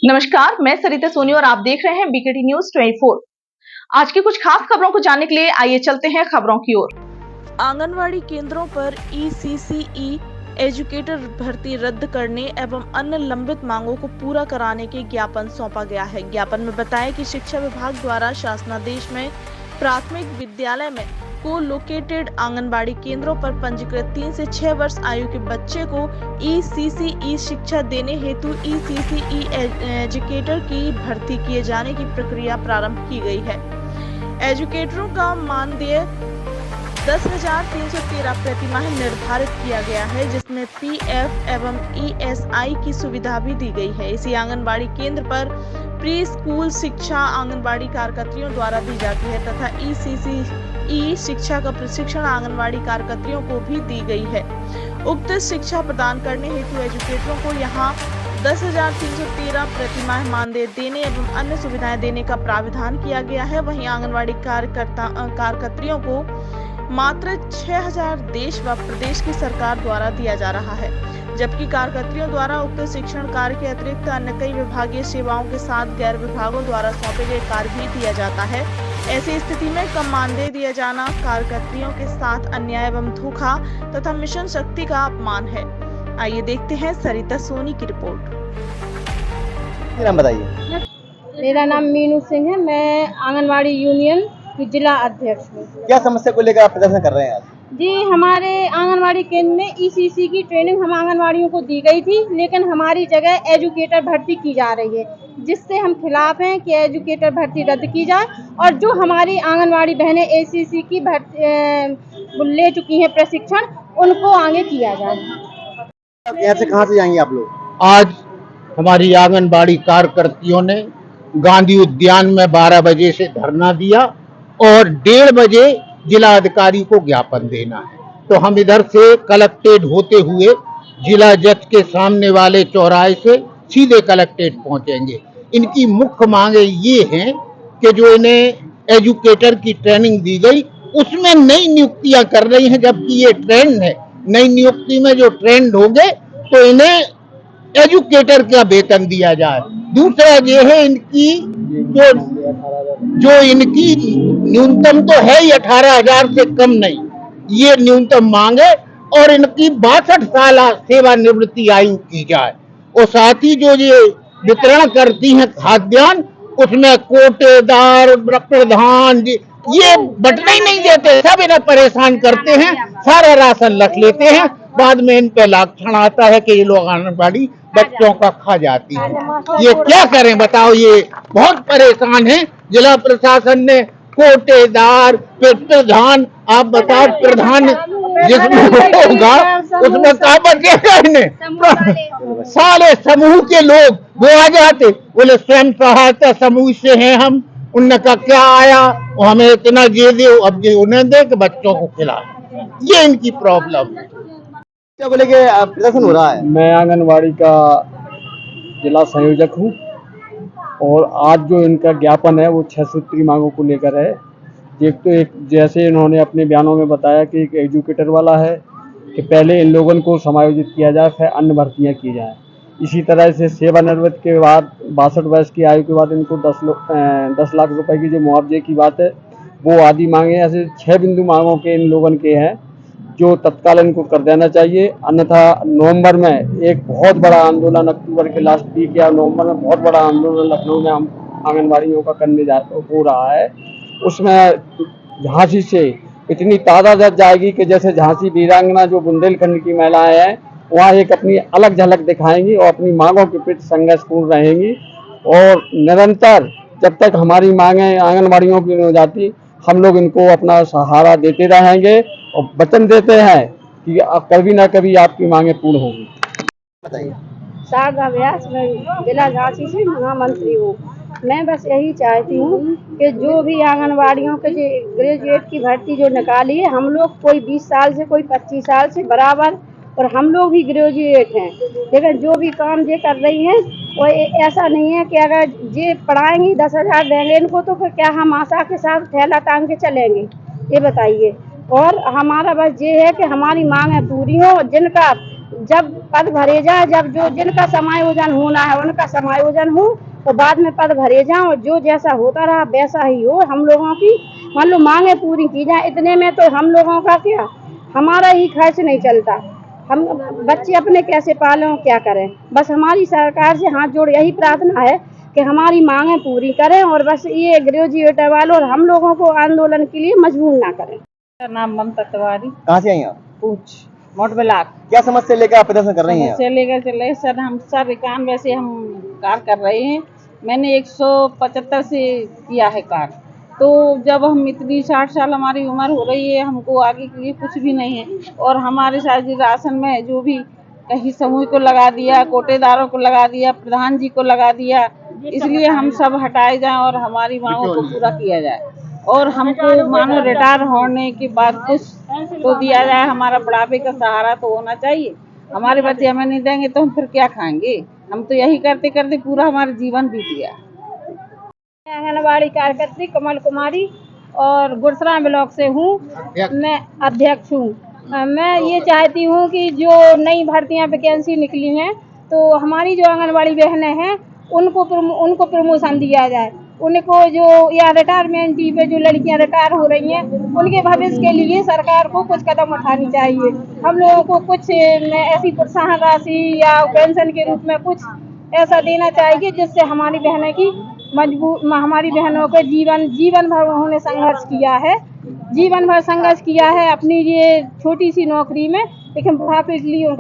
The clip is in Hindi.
नमस्कार, मैं सरिता सोनी और आप देख रहे हैं बीकेटी न्यूज 24। आज की कुछ खास खबरों को जानने के लिए आइए चलते हैं खबरों की ओर। आंगनवाड़ी केंद्रों पर ECCE एजुकेटर भर्ती रद्द करने एवं अन्य लंबित मांगों को पूरा कराने के ज्ञापन सौंपा गया है। ज्ञापन में बताया कि शिक्षा विभाग द्वारा शासनादेश में प्राथमिक विद्यालय में को-लोकेटेड आंगनबाड़ी केंद्रों पर पंजीकृत 3 से 6 वर्ष आयु के बच्चे को ECCE शिक्षा देने हेतु ECCE एजुकेटर की भर्ती किए जाने की प्रक्रिया प्रारंभ की गई है। एजुकेटरों का मानदेय 10,313 प्रतिमाह निर्धारित किया गया है, जिसमें PF एवं ESI की सुविधा भी दी गई है। इसी आंगनबाड़ी केंद्र पर प्री स्कूल शिक्षा आंगनबाड़ी कार्यकर्तियों द्वारा दी जाती है तथा ECCE शिक्षा का प्रशिक्षण आंगनबाड़ी कार्यकर्तियों को भी दी गई है। उक्त शिक्षा प्रदान करने हेतु एजुकेटरों को यहाँ 10,313 प्रतिमाह मानदेय देने एवं अन्य सुविधाएं देने का प्राविधान किया गया है। वहीं आंगनबाड़ी कार्यकर्तियों को मात्र 6,000 देश व प्रदेश की सरकार द्वारा दिया जा रहा है, जबकि कार्यकर्तियों द्वारा उक्त शिक्षण कार्य के अतिरिक्त अन्य कई विभागीय सेवाओं के साथ गैर विभागों द्वारा सौंपे गए कार्य भी दिया जाता है। ऐसी स्थिति में कम मानदेय दिया जाना कार्यकर्तियों के साथ अन्याय एवं धोखा तथा मिशन शक्ति का अपमान है। आइए देखते हैं सरिता सोनी की रिपोर्ट। नाम बताइए। मेरा नाम मीनू सिंह है। मैं आंगनवाड़ी यूनियन की जिला अध्यक्ष हूँ। क्या समस्या को लेकर आप प्रदर्शन कर रहे हैं आज? जी, हमारे आंगनवाड़ी केंद्र में ECC की ट्रेनिंग हम आंगनवाड़ियों को दी गई थी, लेकिन हमारी जगह एजुकेटर भर्ती की जा रही है, जिससे हम खिलाफ हैं कि एजुकेटर भर्ती रद्द की जाए और जो हमारी आंगनवाड़ी बहनें ECC की भर्ती ले चुकी हैं प्रशिक्षण, उनको आगे किया जाए। यहाँ से कहाँ से जाएंगे आप लोग? आज हमारी आंगनबाड़ी कार्यकर्तियों ने गांधी उद्यान में 12 बजे से धरना दिया और 1:30 बजे जिला अधिकारी को ज्ञापन देना है। तो हम इधर से कलेक्टेट होते हुए जिला जज के सामने वाले चौराहे से सीधे कलेक्टेट पहुंचेंगे। इनकी मुख्य मांगे ये हैं कि जो इन्हें एजुकेटर की ट्रेनिंग दी गई उसमें नई नियुक्तियां कर रही हैं, जबकि ये ट्रेंड है। नई नियुक्ति में जो ट्रेंड होंगे तो इन्हें एजुकेटर का वेतन दिया जाए। दूसरा ये है इनकी जो इनकी न्यूनतम तो है ही 18,000 से कम नहीं, ये न्यूनतम मांगे और इनकी 62 साल सेवानिवृत्ति आयु की जाए। और साथ ही जो ये वितरण करती हैं खाद्यान्न, उसमें कोटेदार प्रधान ये बटने ही नहीं देते, सब इन्हें परेशान करते हैं, सारा राशन रख लेते हैं। बाद में इन पे लाक्षण आता है कि ये लोग आंगनबाड़ी बच्चों का खा जाती है। ये क्या करें बताओ, ये बहुत परेशान है। जिला प्रशासन ने कोटेदार प्रधान, आप बताओ प्रधान जिसमें होगा उसमें कहा बचेगा इन्हें। सारे समूह के लोग वो आ जाते, बोले स्वयं सहायता समूह से हैं हम, उनने का क्या आया और हमें इतना ये दे, अब ये उन्हें दे कि बच्चों को खिला। ये इनकी प्रॉब्लम है। क्या बोले कि प्रदर्शन हो रहा है? मैं आंगनवाड़ी का जिला संयोजक हूँ और आज जो इनका ज्ञापन है वो 6 सूत्री मांगों को लेकर है। एक जैसे इन्होंने अपने बयानों में बताया कि एक एजुकेटर वाला है कि पहले इन लोगों को समायोजित किया जाए, फिर अन्य भर्तियाँ की जाएँ। इसी तरह से सेवानिवृत्ति के बाद 62 वर्ष की आयु के बाद इनको 10 लाख रुपए की जो मुआवजे की बात है वो आदि मांगे। ऐसे 6 बिंदु मांगों के इन लोगों के हैं जो तत्काल इनको कर देना चाहिए। अन्यथा नवंबर में एक बहुत बड़ा आंदोलन, अक्टूबर के लास्ट वीक या नवंबर में बहुत बड़ा आंदोलन लखनऊ में हम आंगनबाड़ियों का करने हो रहा है। उसमें झांसी से इतनी तादाद जाएगी कि जैसे झांसी वीरांगना जो बुंदेलखंड की महिलाएं हैं वहाँ एक अपनी अलग झलक दिखाएंगी और अपनी मांगों के प्रति संघर्षपूर्ण रहेंगी। और निरंतर जब तक हमारी मांगें आंगनबाड़ियों की नहीं हो जाती, हम लोग इनको अपना सहारा देते रहेंगे और वचन देते हैं कि कभी ना कभी आपकी मांगें पूर्ण होंगी। बताइए। शारदा व्यास, मैं जिला झांसी से महामंत्री हूँ। मैं बस यही चाहती हूँ कि जो भी आंगनवाड़ियों के जो ग्रेजुएट की भर्ती जो निकाली है, हम लोग कोई 20 साल से कोई 25 साल से बराबर, और हम लोग भी ग्रेजुएट हैं, लेकिन जो भी काम ये कर रही हैं वो ऐसा नहीं है कि अगर ये पढ़ाएंगी 10,000 देंगे इनको तो फिर क्या हम आशा के साथ थैला टांग के चलेंगे, ये बताइए। और हमारा बस ये है कि हमारी मांगें पूरी हों, जिनका जब पद भरे जाए, जब जो जिनका समायोजन होना है उनका समायोजन हो और बाद में पद भरे जाएं और जो जैसा होता रहा वैसा ही हो। हम लोगों की मान लो मांगे पूरी की जाए, इतने में तो हम लोगों का क्या, हमारा ही खर्च नहीं चलता, हम बच्चे अपने कैसे पालें और क्या करें। बस हमारी सरकार से हाथ जोड़ यही प्रार्थना है कि हमारी मांगे पूरी करें और बस ये ग्रेजुएट वालों और हम लोगों को आंदोलन के लिए मजबूर ना करें। मेरा नाम ममता तिवारी, कहाँ से आई आप? पूछ मोट ब्लाक। क्या समस्या लेकर आप प्रदर्शन कर रही हैं? समस्या लेकर चले सर, हम सर काम वैसे हम कार कर रहे हैं। मैंने 175 से किया है कार। तो जब हम इतनी 60 साल हमारी उम्र हो रही है, हमको आगे के लिए कुछ भी नहीं है और हमारे साथ राशन में जो भी कहीं समूह को लगा दिया, कोटेदारों को लगा दिया, प्रधान जी को लगा दिया, इसलिए हम सब हटाए जाएं और हमारी मांगों को पूरा किया जाए और हमको मानो रिटायर होने के बाद कुछ तो दिया जाए। हमारा बुढ़ापे का सहारा तो होना चाहिए। हमारे बच्चे हमें नहीं देंगे तो हम फिर क्या खाएंगे। हम तो यही करते करते पूरा हमारा जीवन बीत गया। आंगनबाड़ी कार्यकर्त्री कमल कुमारी और गुरसरा ब्लॉक से हूँ, मैं अध्यक्ष हूँ। मैं ये चाहती हूँ कि जो नई भर्तियाँ वैकेंसी निकली हैं तो हमारी जो आंगनबाड़ी बहनें हैं उनको प्रमोशन दिया जाए। उनको जो या रिटायरमेंट पे जो लड़कियां रिटायर हो रही हैं उनके भविष्य के लिए सरकार को कुछ कदम उठानी चाहिए। हम लोगों को कुछ ऐसी प्रोत्साहन राशि या पेंशन के रूप में कुछ ऐसा देना चाहिए जिससे हमारी बहनें की हमारी बहनों को जीवन भर उन्होंने संघर्ष किया है, जीवन भर संघर्ष किया है अपनी ये छोटी सी नौकरी में, लेकिन बुढ़ापे के लिए उनका